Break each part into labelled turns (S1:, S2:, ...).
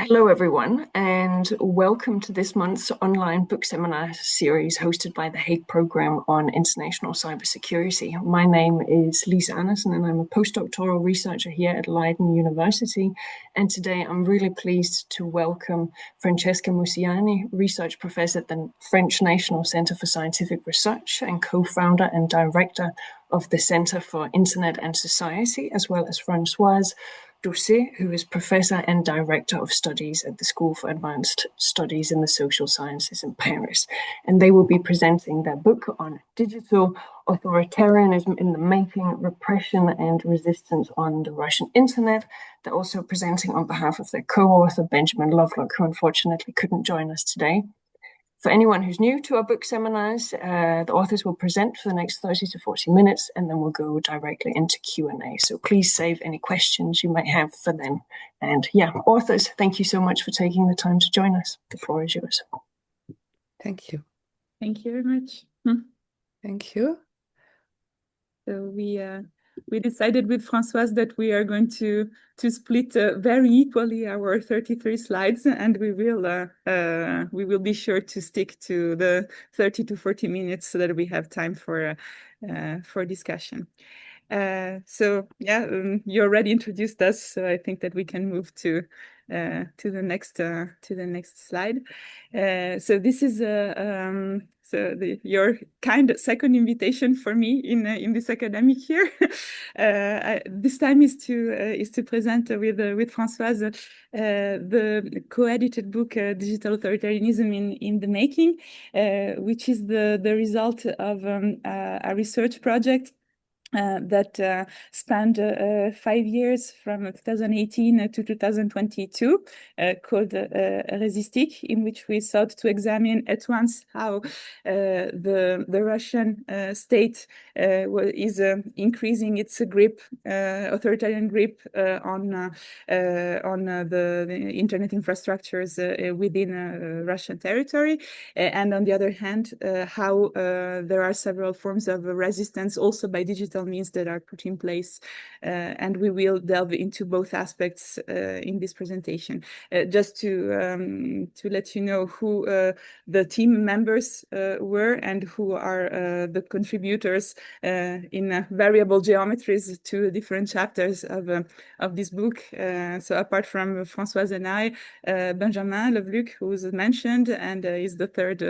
S1: Hello, everyone, and welcome to this month's online book seminar series hosted by the Hague Programme on International Cybersecurity. My name is Lisa Andersen, and I'm a postdoctoral researcher here at Leiden University. And today I'm really pleased to welcome Francesca Musiani, research professor at the French National Centre for Scientific Research and co-founder and director of the Centre for Internet and Society, as well as Françoise, Daucé, who is professor and director of studies at the School for Advanced Studies in the Social Sciences in Paris. And they will be presenting their book on digital authoritarianism in the making, repression and resistance on the Russian internet. They're also presenting on behalf of their co-author, Benjaming Loveluck, who unfortunately couldn't join us today. For anyone who's new to our book seminars, the authors will present for the next 30 to 40 minutes, and then we'll go directly into Q&A. So please save any questions you might have for them. And yeah, authors, thank you so much for taking the time to join us. The floor is yours.
S2: Thank you.
S3: Thank you very much.
S2: Thank you.
S3: So we decided with Françoise that we are going to split very equally our 33 slides, and we will be sure to stick to the 30 to 40 minutes so that we have time for discussion. So yeah, you already introduced us, so I think that we can move to the next slide. So this is your kind of second invitation for me in this academic year. This time is to present with Françoise the co-edited book Digital Authoritarianism in the Making, which is the result of a research project that spanned 5 years from 2018 to 2022, called resituating, in which we sought to examine at once how the Russian state is increasing its grip, authoritarian grip on the internet infrastructures within Russian territory, and on the other hand, how there are several forms of resistance also by digital means that are put in place, and we will delve into both aspects in this presentation. Just to let you know who the team members were and who are the contributors in variable geometries to different chapters of this book. So apart from Françoise and I, Benjaming Loveluck, who was mentioned and is the third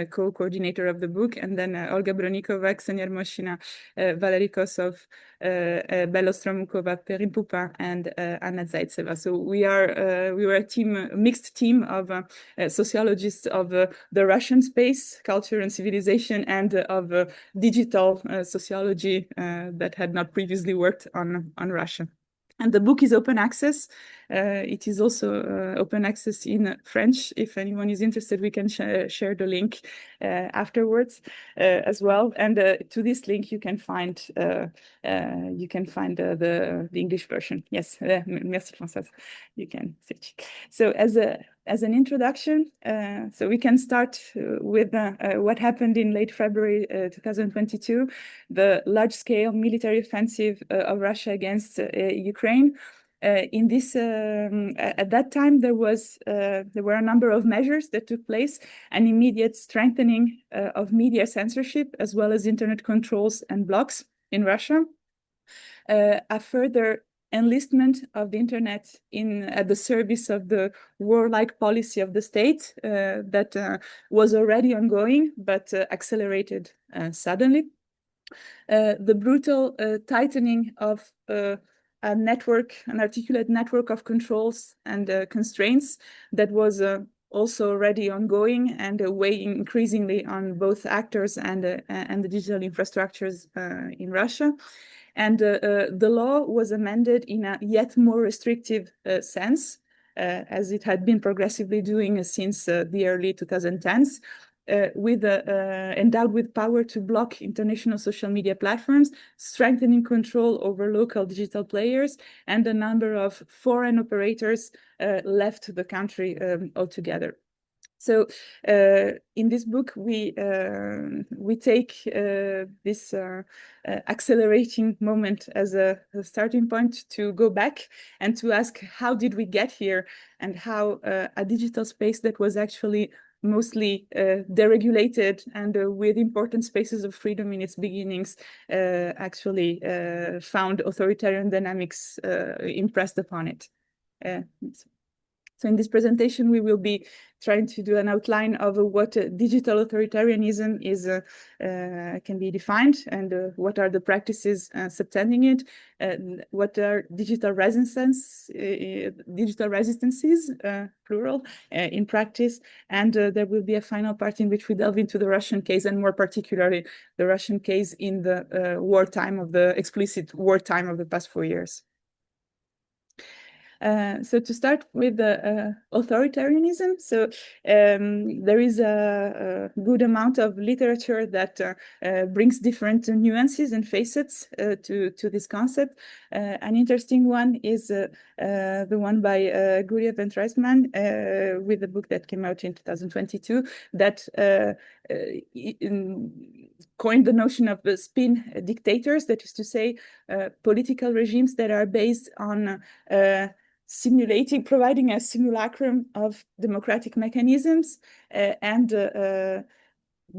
S3: co-coordinator of the book, and then Olga Bronikova, Ksenia Moshina, Valery Kosov, Bella Stromukova, Perrin Poupin, and Anna Zaitseva. So we were a mixed team of sociologists of the Russian space, culture and civilization, and of digital sociology that had not previously worked on Russia. And the book is open access. It is also open access in French. If anyone is interested, we can share the link afterwards as well. And to this link, you can find the English version. Yes, merci Françoise. You can search. So as an introduction, so we can start with what happened in late February 2022, the large-scale military offensive of Russia against Ukraine. In this, at that time, there were a number of measures that took place: an immediate strengthening of media censorship, as well as internet controls and blocks in Russia, a further enlistment of the internet at the service of the warlike policy of the state that was already ongoing but accelerated suddenly. The brutal tightening of an articulate network of controls and constraints that was also already ongoing and weighing increasingly on both actors and the digital infrastructures in Russia. And the law was amended in a yet more restrictive sense, as it had been progressively doing since the early 2010s. Endowed with power to block international social media platforms, strengthening control over local digital players, and a number of foreign operators left the country altogether. So in this book, we take this accelerating moment as a starting point to go back and to ask, how did we get here, and how a digital space that was actually mostly deregulated and with important spaces of freedom in its beginnings actually found authoritarian dynamics impressed upon it. So in this presentation, we will be trying to do an outline of what digital authoritarianism is, can be defined, and what are the practices subtending it, what are digital resistances, plural, in practice, and there will be a final part in which we delve into the Russian case, and more particularly the Russian case in the wartime of the explicit wartime of the past 4 years. So to start with authoritarianism, so there is a good amount of literature that brings different nuances and facets to this concept. An interesting one is the one by Guriev and Reisman with the book that came out in 2022 that coined the notion of spin dictators, that is to say, political regimes that are based on providing a simulacrum of democratic mechanisms and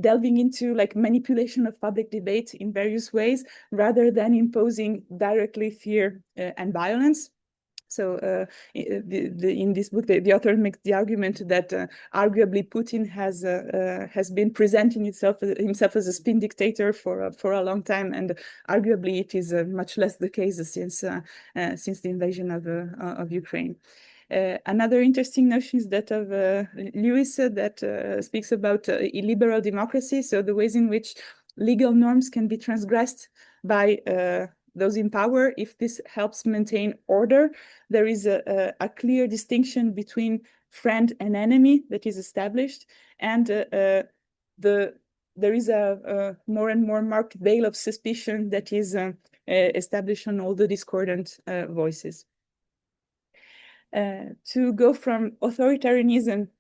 S3: delving into like manipulation of public debate in various ways, rather than imposing directly fear and violence. So in this book, the author makes the argument that arguably Putin has been presenting himself as a spin dictator for a long time, and arguably it is much less the case since the invasion of Ukraine. Another interesting notion is that of Lewis that speaks about illiberal democracy, so the ways in which legal norms can be transgressed by those in power if this helps maintain order. There is a clear distinction between friend and enemy that is established, and there is a more and more marked veil of suspicion that is established on all the discordant voices. To go from authoritarianism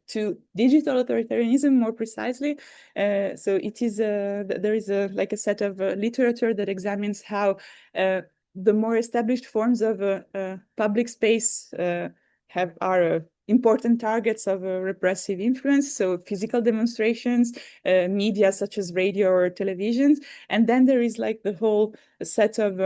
S3: to digital authoritarianism, more precisely. So it is there is like a set of literature that examines how the more established forms of public space are important targets of repressive influence, so physical demonstrations, media such as radio or television, and then there is like the whole set of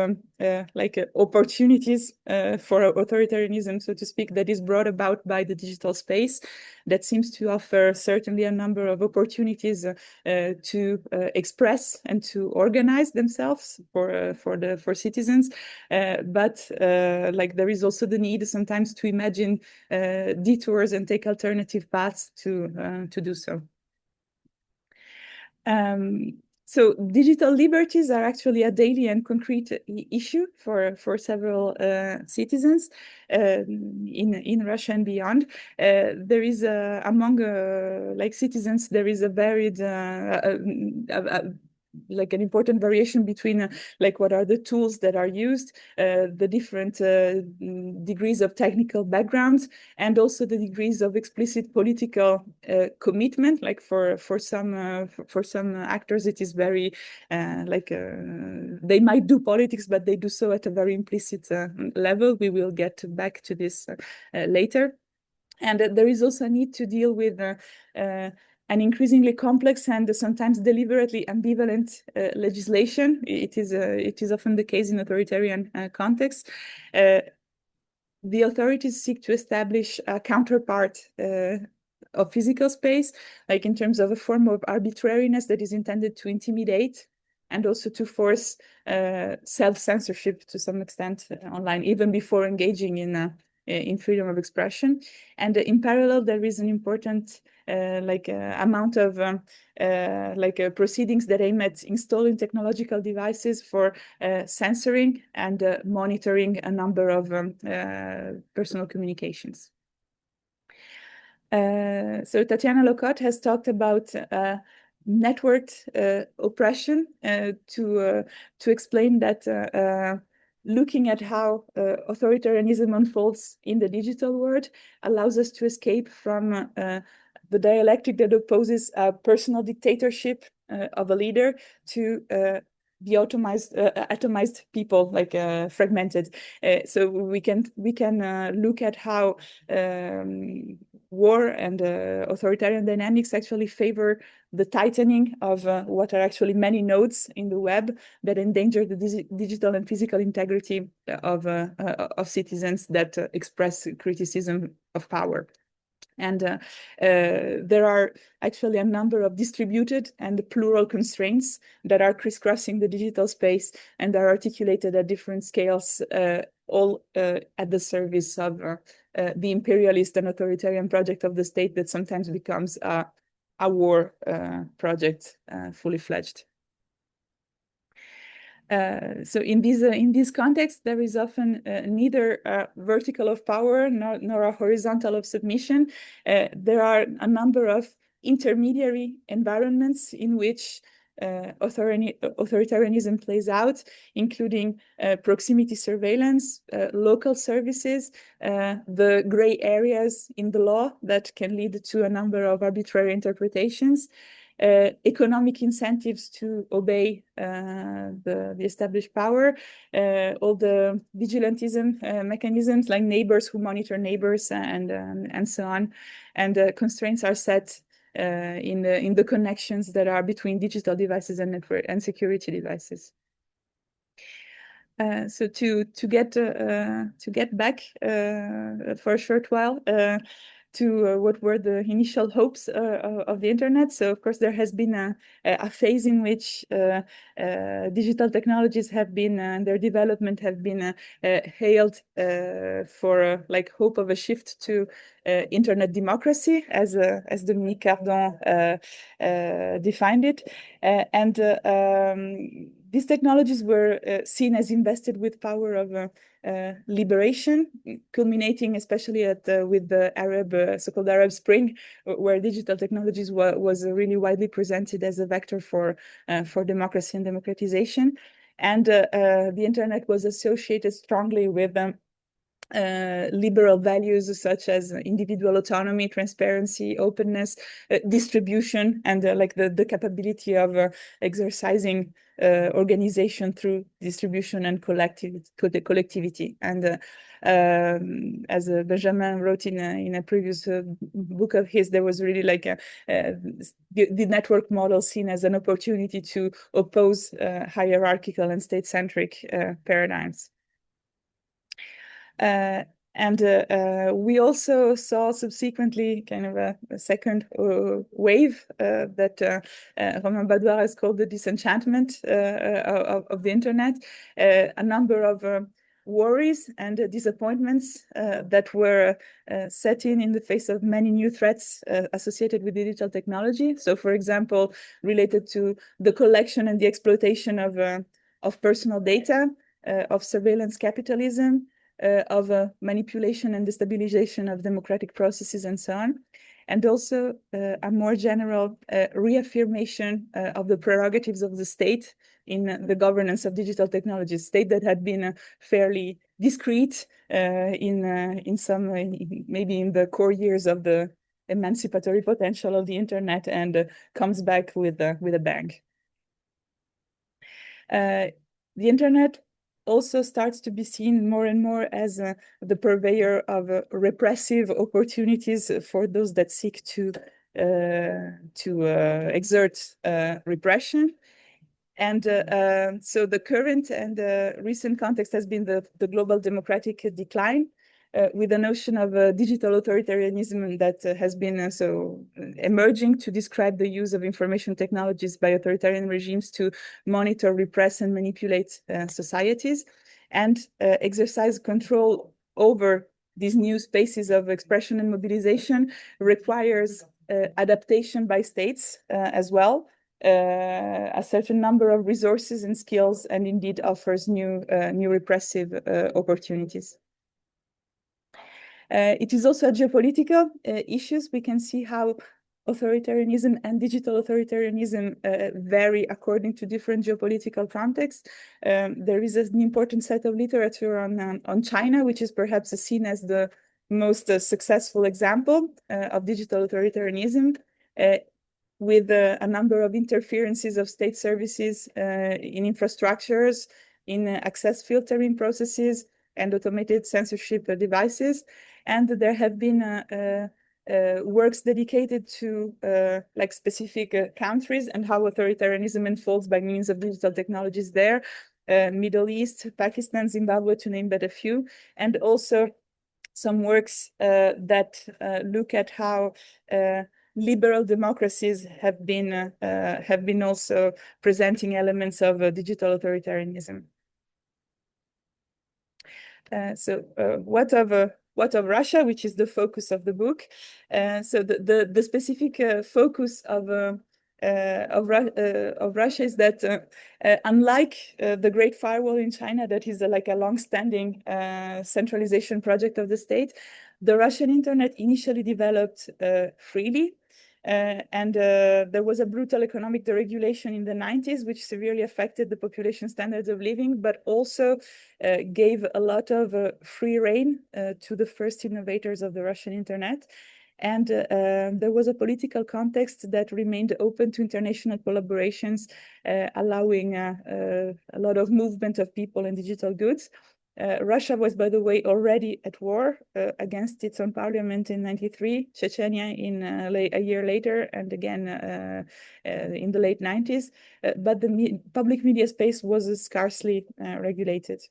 S3: opportunities for authoritarianism, so to speak, that is brought about by the digital space, that seems to offer certainly a number of opportunities to express and to organize themselves for citizens, but like there is also the need sometimes to imagine detours and take alternative paths to do so. So digital liberties are actually a daily and concrete issue for several citizens in Russia and beyond. There is among like citizens, there is a varied like an important variation between like what are the tools that are used, the different degrees of technical backgrounds, and also the degrees of explicit political commitment. Like for some actors, it is very they might do politics, but they do so at a very implicit level. We will get back to this later. And there is also a need to deal with an increasingly complex and sometimes deliberately ambivalent legislation. It is often the case in authoritarian contexts. The authorities seek to establish a counterpart of physical space, like in terms of a form of arbitrariness that is intended to intimidate and also to force self-censorship to some extent online, even before engaging in freedom of expression. And in parallel, there is an important amount of proceedings that aim at installing technological devices for censoring and monitoring a number of personal communications. So Tatiana Locotte has talked about networked oppression to explain that looking at how authoritarianism unfolds in the digital world allows us to escape from the dialectic that opposes a personal dictatorship of a leader to the atomized people, like fragmented. So we can look at how war and authoritarian dynamics actually favor the tightening of what are actually many nodes in the web that endanger the digital and physical integrity of citizens that express criticism of power. And there are actually a number of distributed and plural constraints that are crisscrossing the digital space and are articulated at different scales, all at the service of the imperialist and authoritarian project of the state that sometimes becomes a war project, fully fledged. So in this context, there is often neither a vertical of power nor a horizontal of submission. There are a number of intermediary environments in which authoritarianism plays out, including proximity surveillance, local services, the gray areas in the law that can lead to a number of arbitrary interpretations, economic incentives to obey the established power, all the vigilantism mechanisms like neighbors who monitor neighbors and so on, and constraints are set in the connections that are between digital devices and network and security devices. So to get back for a short while to what were the initial hopes of the internet. So of course there has been a phase in which digital technologies have been their development have been hailed for like hope of a shift to internet democracy, as Dominique Cardon defined it, and these technologies were seen as invested with power of liberation, culminating especially with the so-called Arab Spring, where digital technologies was really widely presented as a vector for democracy and democratization. And the internet was associated strongly with liberal values such as individual autonomy, transparency, openness, distribution, and like the capability of exercising organization through distribution and collectivity. And as Benjamin wrote in a previous book of his, there was really like the network model seen as an opportunity to oppose hierarchical and state-centric paradigms. And we also saw subsequently kind of a second wave that Romain Badoir has called the disenchantment of the internet, a number of worries and disappointments that were set in the face of many new threats associated with digital technology. So, for example, related to the collection and the exploitation of personal data, of surveillance capitalism, of manipulation and destabilization of democratic processes and so on, and also a more general reaffirmation of the prerogatives of the state in the governance of digital technologies, state that had been fairly discreet in some, maybe in the core years of the emancipatory potential of the internet, and comes back with a bang. The internet also starts to be seen more and more as the purveyor of repressive opportunities for those that seek to exert repression. And so the current and recent context has been the global democratic decline, with the notion of digital authoritarianism that has been emerging to describe the use of information technologies by authoritarian regimes to monitor, repress, and manipulate societies, and exercise control over these new spaces of expression and mobilization requires adaptation by states as well, a certain number of resources and skills, and indeed offers new repressive opportunities. It is also a geopolitical issues. We can see how authoritarianism and digital authoritarianism vary according to different geopolitical contexts. There is an important set of literature on China, which is perhaps seen as the most successful example of digital authoritarianism, with a number of interferences of state services in infrastructures, in access filtering processes, and automated censorship devices. And there have been works dedicated to like specific countries and how authoritarianism unfolds by means of digital technologies there. Middle East, Pakistan, Zimbabwe, to name but a few, and also some works that look at how liberal democracies have been also presenting elements of digital authoritarianism. So what of Russia, which is the focus of the book? So the specific focus of Russia is that unlike the Great Firewall in China, that is like a long-standing centralization project of the state, the Russian internet initially developed freely. And there was a brutal economic deregulation in the 90s, which severely affected the population standards of living, but also gave a lot of free rein to the first innovators of the Russian internet. And there was a political context that remained open to international collaborations, allowing a lot of movement of people and digital goods. Russia was, by the way, already at war against its own parliament in 93, Chechnya in a year later, and again in the late 90s. But the public media space was scarcely regulated.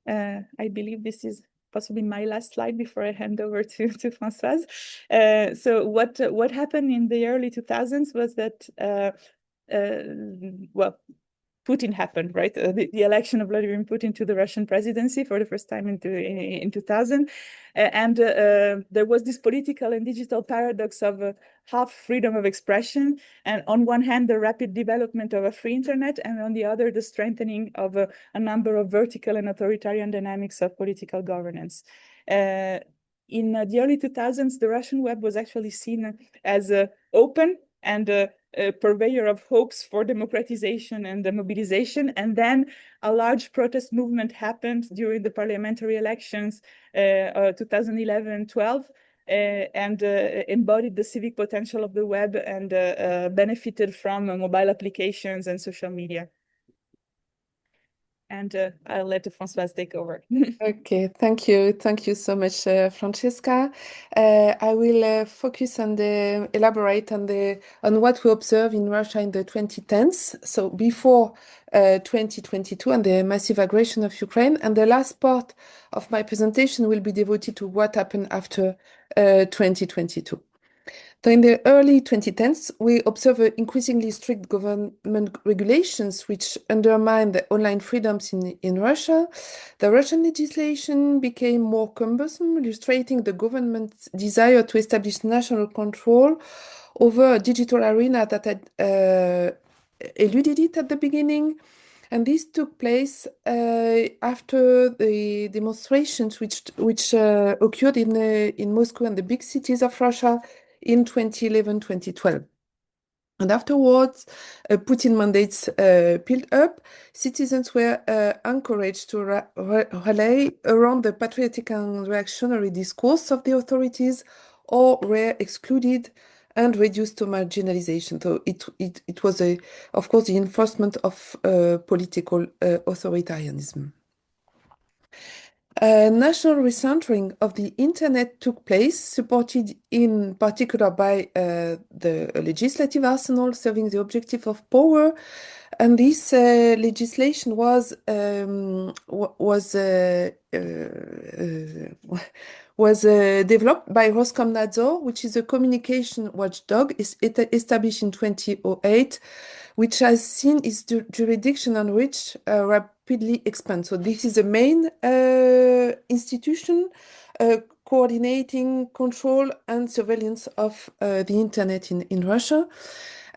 S3: I believe this is possibly my last slide before I hand over to Françoise. So what happened in the early 2000s was that, well, Putin happened, right? The election of Vladimir Putin to the Russian presidency for the first time in 2000. And there was this political and digital paradox of half freedom of expression. And on one hand, the rapid development of a free internet, and on the other, the strengthening of a number of vertical and authoritarian dynamics of political governance. In the early 2000s, the Russian web was actually seen as open and a purveyor of hopes for democratization and mobilization. And then a large protest movement happened during the parliamentary elections 2011-12 and embodied the civic potential of the web and benefited from mobile applications and social media. And I'll let Françoise take over.
S2: Okay, thank you. Thank you so much, Francesca. I will focus on elaborate on what we observe in Russia in the 2010s, so before 2022 and the massive aggression of Ukraine. And the last part of my presentation will be devoted to what happened after 2022. So in the early 2010s, we observe increasingly strict government regulations which undermine the online freedoms in Russia. The Russian legislation became more cumbersome, illustrating the government's desire to establish national control over a digital arena that had eluded it at the beginning. And this took place after the demonstrations which occurred in Moscow and the big cities of Russia in 2011-2012. And afterwards, Putin mandates built up. Citizens were encouraged to rally around the patriotic and reactionary discourse of the authorities, or were excluded and reduced to marginalization. So it was, of course, the enforcement of political authoritarianism. National recentering of the internet took place, supported in particular by the legislative arsenal serving the objective of power. And this legislation was developed by Roskomnadzor, which is a communication watchdog, established in 2008, which has seen its jurisdiction and reach rapidly expand. So this is the main institution coordinating control and surveillance of the internet in Russia.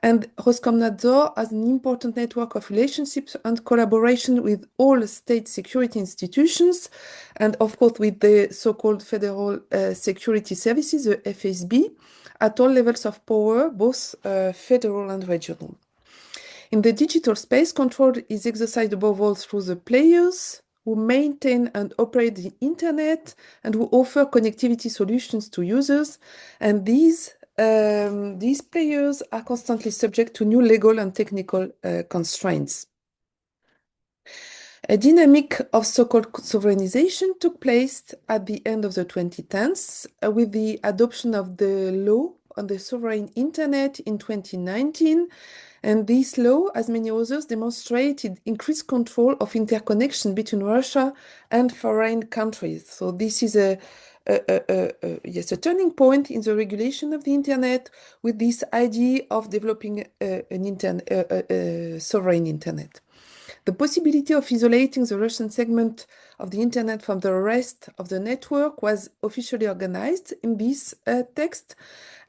S2: And Roskomnadzor has an important network of relationships and collaboration with all state security institutions, and of course with the so-called Federal Security Services, the FSB, at all levels of power, both federal and regional. In the digital space, control is exercised above all through the players, who maintain and operate the internet and who offer connectivity solutions to users. And these players are constantly subject to new legal and technical constraints. A dynamic of so-called sovereignization took place at the end of the 2010s with the adoption of the law on the sovereign internet in 2019. And this law, as many others, demonstrated increased control of interconnection between Russia and foreign countries. So this is a turning point in the regulation of the internet with this idea of developing a sovereign internet. The possibility of isolating the Russian segment of the internet from the rest of the network was officially organized in this text,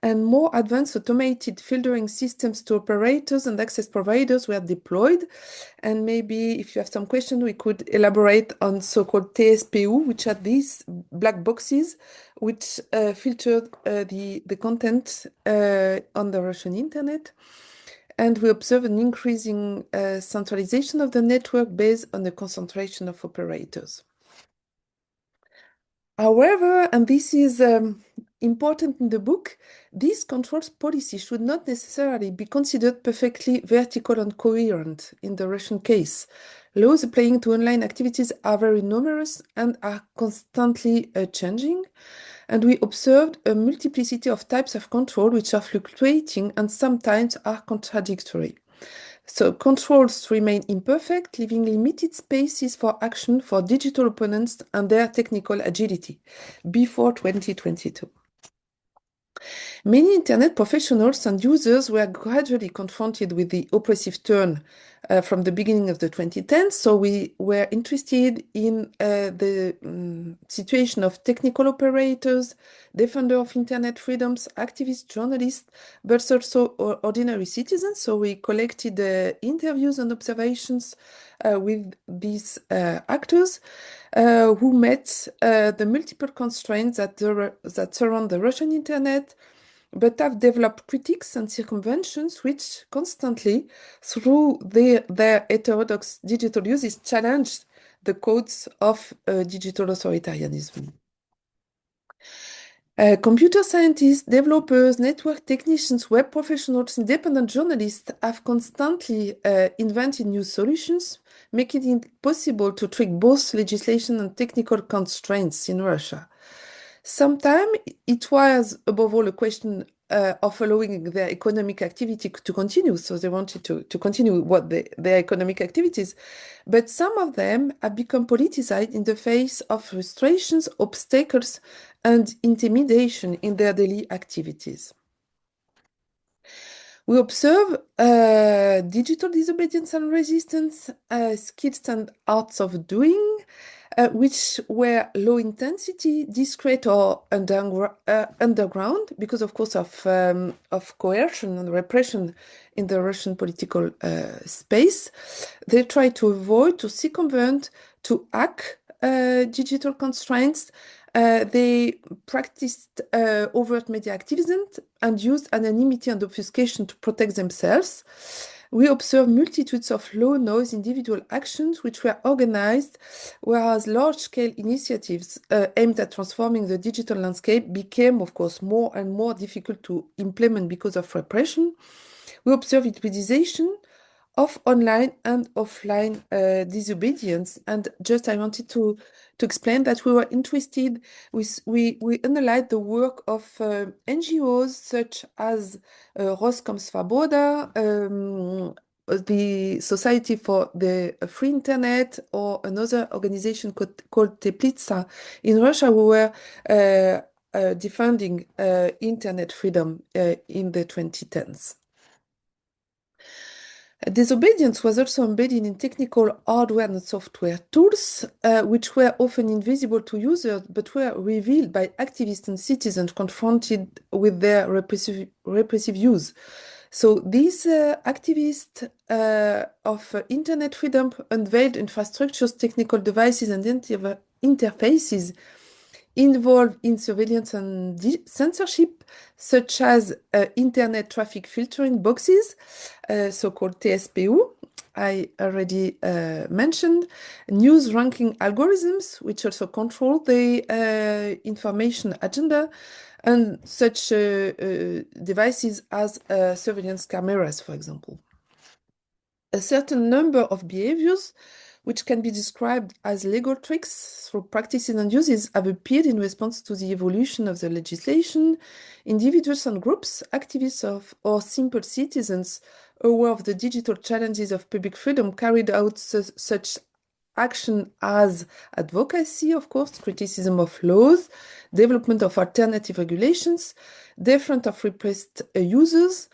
S2: and more advanced automated filtering systems to operators and access providers were deployed. And maybe if you have some question, we could elaborate on so-called TSPU, which are these black boxes which filtered the content on the Russian internet. And we observe an increasing centralization of the network based on the concentration of operators. However, and this is important in the book, this controls policy should not necessarily be considered perfectly vertical and coherent in the Russian case. Laws applying to online activities are very numerous and are constantly changing. And we observed a multiplicity of types of control which are fluctuating and sometimes are contradictory. So controls remain imperfect, leaving limited spaces for action for digital opponents and their technical agility before 2022. Many internet professionals and users were gradually confronted with the oppressive turn from the beginning of the 2010s. So we were interested in the situation of technical operators, defenders of internet freedoms, activists, journalists, but also ordinary citizens. So we collected interviews and observations with these actors who met the multiple constraints that surround the Russian internet, but have developed critiques and circumventions which constantly, through their heterodox digital uses, challenge the codes of digital authoritarianism. Computer scientists, developers, network technicians, web professionals, independent journalists have constantly invented new solutions, making it possible to trick both legislation and technical constraints in Russia. Sometimes it was, above all, a question of allowing their economic activity to continue. So they wanted to continue their economic activities. But some of them have become politicized in the face of restrictions, obstacles, and intimidation in their daily activities. We observe digital disobedience and resistance, skills and arts of doing, which were low intensity, discreet or underground, because of course of coercion and repression in the Russian political space. They try to avoid, to circumvent, to hack digital constraints. They practiced overt media activism and used anonymity and obfuscation to protect themselves. We observe multitudes of low-noise individual actions which were organized, whereas large-scale initiatives aimed at transforming the digital landscape became, of course, more and more difficult to implement because of repression. We observe hybridization of online and offline disobedience. And just I wanted to explain that we were interested, we analyzed the work of NGOs such as Roskom Svoboda, the Society for the Free Internet, or another organization called Teplitsa in Russia, who were defending internet freedom in the 2010s. Disobedience was also embedded in technical hardware and software tools, which were often invisible to users, but were revealed by activists and citizens confronted with their repressive use. So these activists of internet freedom unveiled infrastructures, technical devices, and interfaces involved in surveillance and censorship, such as internet traffic filtering boxes, so-called TSPU, I already mentioned, news ranking algorithms, which also control the information agenda, and such devices as surveillance cameras, for example. A certain number of behaviors, which can be described as legal tricks through practices and uses, have appeared in response to the evolution of the legislation. Individuals and groups, activists or simple citizens, aware of the digital challenges of public freedom, carried out such action as advocacy, of course, criticism of laws, development of alternative regulations, different of repressed users,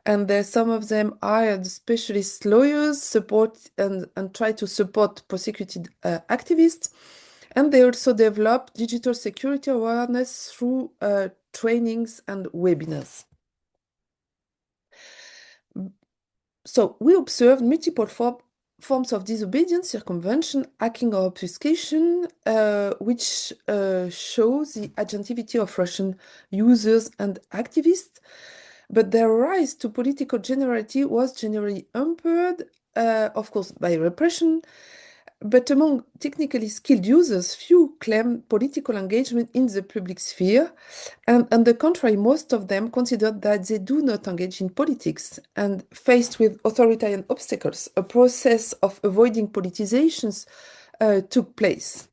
S2: and some of them hired specialist lawyers support and try to support prosecuted activists. And they also develop digital security awareness through trainings and webinars. So we observed multiple forms of disobedience, circumvention, hacking or obfuscation, which shows the agentivity of Russian users and activists. But their rise to political generality was generally hampered, of course, by repression. But among technically skilled users, few claim political engagement in the public sphere. And on the contrary, most of them considered that they do not engage in politics. And faced with authoritarian obstacles, a process of avoiding politizations took place.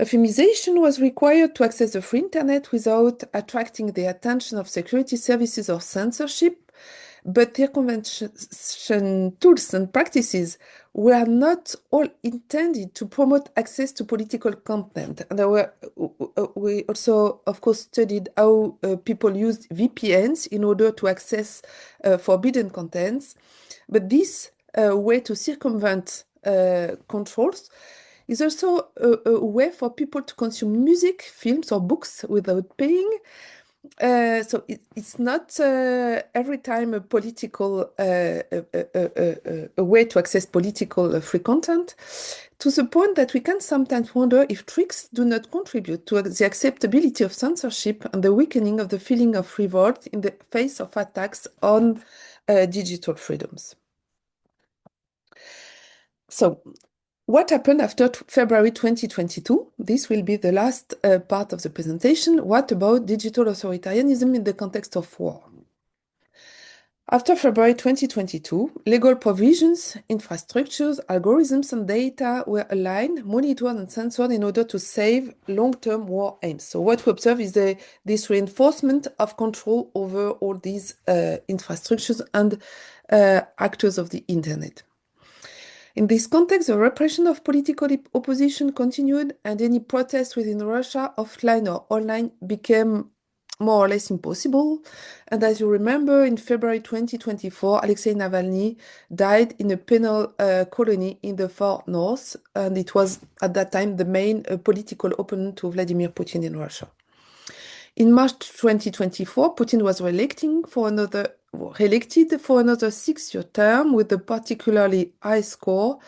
S2: Euphemisation was required to access the free internet without attracting the attention of security services or censorship, but circumvention tools and practices were not all intended to promote access to political content. And we also, of course, studied how people used VPNs in order to access forbidden contents. But this way to circumvent controls is also a way for people to consume music, films, or books without paying. So it's not every time a political a way to access political free content, to the point that we can sometimes wonder if tricks do not contribute to the acceptability of censorship and the weakening of the feeling of revolt in the face of attacks on digital freedoms. So, what happened after February 2022? This will be the last part of the presentation. What about digital authoritarianism in the context of war? After February 2022, legal provisions, infrastructures, algorithms, and data were aligned, monitored, and censored in order to save long-term war aims. So what we observe is this reinforcement of control over all these infrastructures and actors of the internet. In this context, the repression of political opposition continued, and any protest within Russia, offline or online, became more or less impossible. And as you remember, in February 2024, Alexei Navalny died in a penal colony in the far north, and it was at that time the main political opponent to Vladimir Putin in Russia. In March 2024, Putin was reelected for another 6-year term with a particularly high score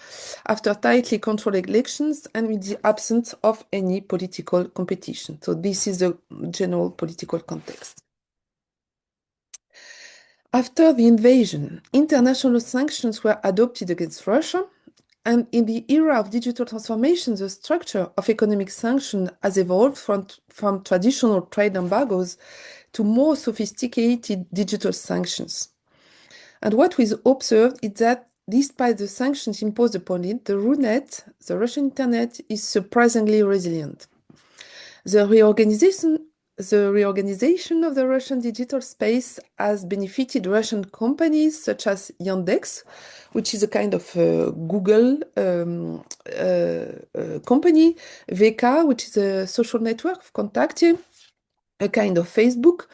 S2: after tightly controlled elections and with the absence of any political competition. So this is the general political context. After the invasion, international sanctions were adopted against Russia. And in the era of digital transformation, the structure of economic sanction has evolved from traditional trade embargoes to more sophisticated digital sanctions. And what we observed is that despite the sanctions imposed upon it, the Runet, the Russian internet, is surprisingly resilient. The reorganization of the Russian digital space has benefited Russian companies such as Yandex, which is a kind of Google company, VK, which is a social network of Kontakte, a kind of Facebook,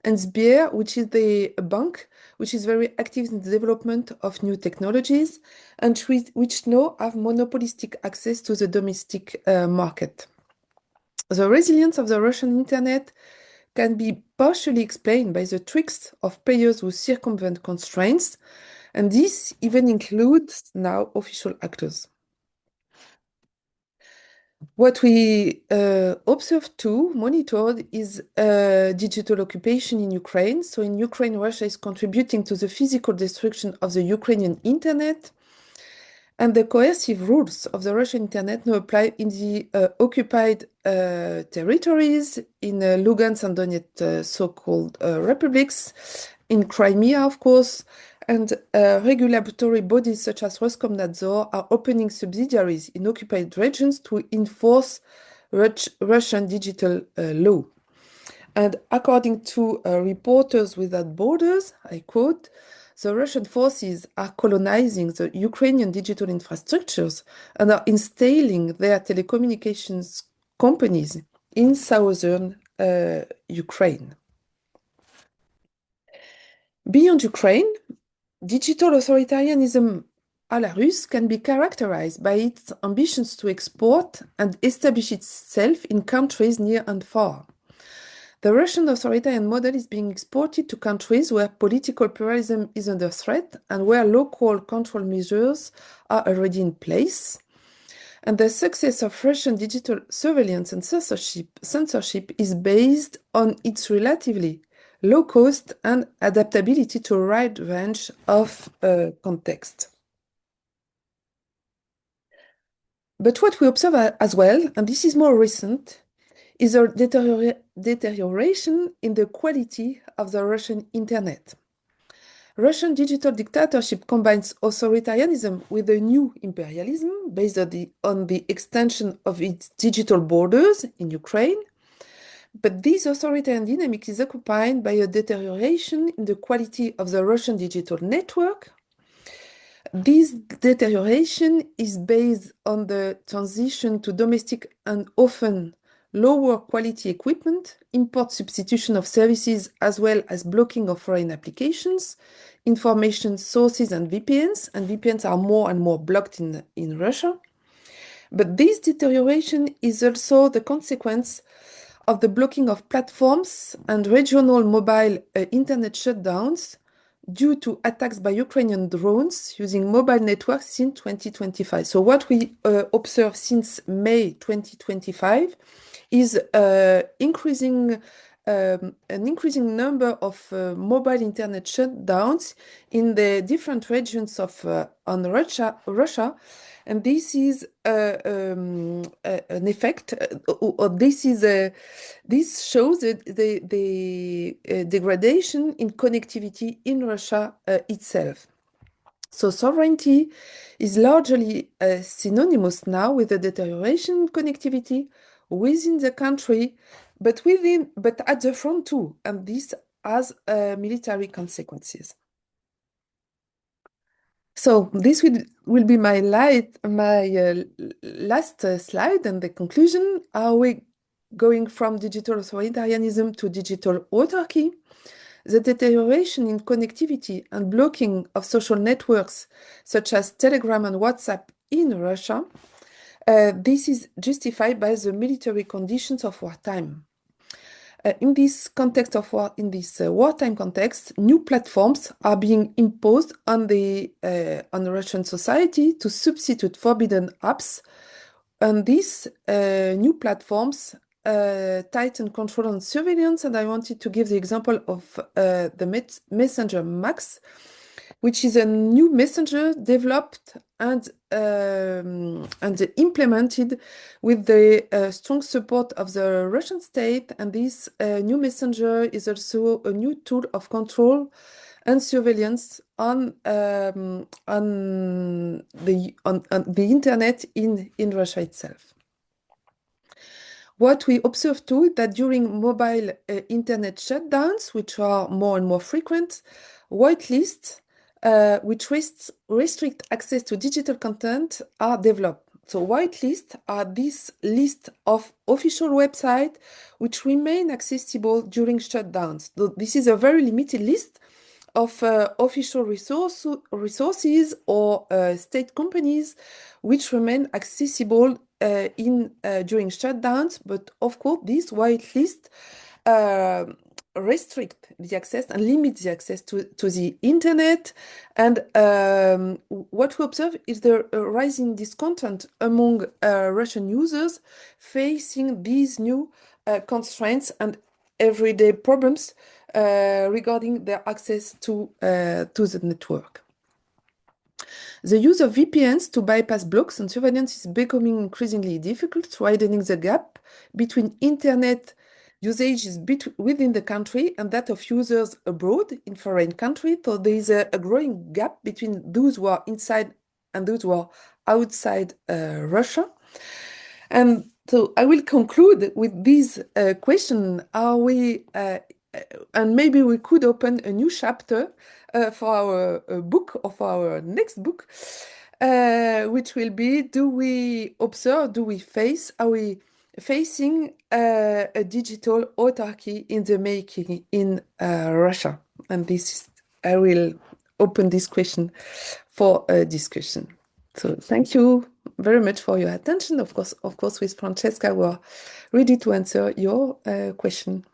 S2: and Sber, which is a bank, which is very active in the development of new technologies, and which now have monopolistic access to the domestic market. The resilience of the Russian internet can be partially explained by the tricks of players who circumvent constraints, and this even includes now official actors. What we observed too, monitored, is digital occupation in Ukraine. So in Ukraine, Russia is contributing to the physical destruction of the Ukrainian internet. And the coercive rules of the Russian internet now apply in the occupied territories, in Lugansk and Donetsk so-called republics, in Crimea, of course, and regulatory bodies such as Roskomnadzor are opening subsidiaries in occupied regions to enforce Russian digital law. And according to Reporters Without Borders, I quote, the Russian forces are colonizing the Ukrainian digital infrastructures and are installing their telecommunications companies in southern Ukraine. Beyond Ukraine, digital authoritarianism à la Russe can be characterized by its ambitions to export and establish itself in countries near and far. The Russian authoritarian model is being exported to countries where political pluralism is under threat and where local control measures are already in place. And the success of Russian digital surveillance and censorship is based on its relatively low cost and adaptability to a wide range of contexts. But what we observe as well, and this is more recent, is a deterioration in the quality of the Russian internet. Russian digital dictatorship combines authoritarianism with a new imperialism based on the extension of its digital borders in Ukraine. But this authoritarian dynamic is accompanied by a deterioration in the quality of the Russian digital network. This deterioration is based on the transition to domestic and often lower quality equipment, import substitution of services, as well as blocking of foreign applications, information sources and VPNs are more and more blocked in Russia. But this deterioration is also the consequence of the blocking of platforms and regional mobile internet shutdowns due to attacks by Ukrainian drones using mobile networks in 2025. So what we observe since May 2025 is an increasing number of mobile internet shutdowns in the different regions of Russia, and this is an effect, or this shows the degradation in connectivity in Russia itself. So sovereignty is largely synonymous now with the deterioration in connectivity within the country, but at the front too, and this has military consequences. So this will be my last slide and the conclusion. Are we going from digital authoritarianism to digital autarky? The deterioration in connectivity and blocking of social networks such as Telegram and WhatsApp in Russia, this is justified by the military conditions of wartime. In this wartime context, new platforms are being imposed on Russian society to substitute forbidden apps, and these new platforms tighten control on surveillance. And I wanted to give the example of the messenger Max, which is a new messenger developed and implemented with the strong support of the Russian state. And this new messenger is also a new tool of control and surveillance on the internet in Russia itself. What we observe too is that during mobile internet shutdowns, which are more and more frequent, whitelists which restrict access to digital content are developed. So whitelists are this list of official websites which remain accessible during shutdowns. This is a very limited list of official resources or state companies which remain accessible during shutdowns. But of course, this whitelist restrict the access and limit the access to the internet. And what we observe is the rising discontent among Russian users facing these new constraints and everyday problems regarding their access to the network. The use of VPNs to bypass blocks and surveillance is becoming increasingly difficult, widening the gap between internet usages within the country and that of users abroad in foreign countries. So there is a growing gap between those who are inside and those who are outside Russia. And so I will conclude with this question: are we, and maybe we could open a new chapter for our book, or for our next book, which will be: do we observe, do we face, are we facing a digital autarky in the making in Russia? And this, I will open this question for a discussion. So thank you very much for your attention. Of course, with Francesca, we're ready to answer your question.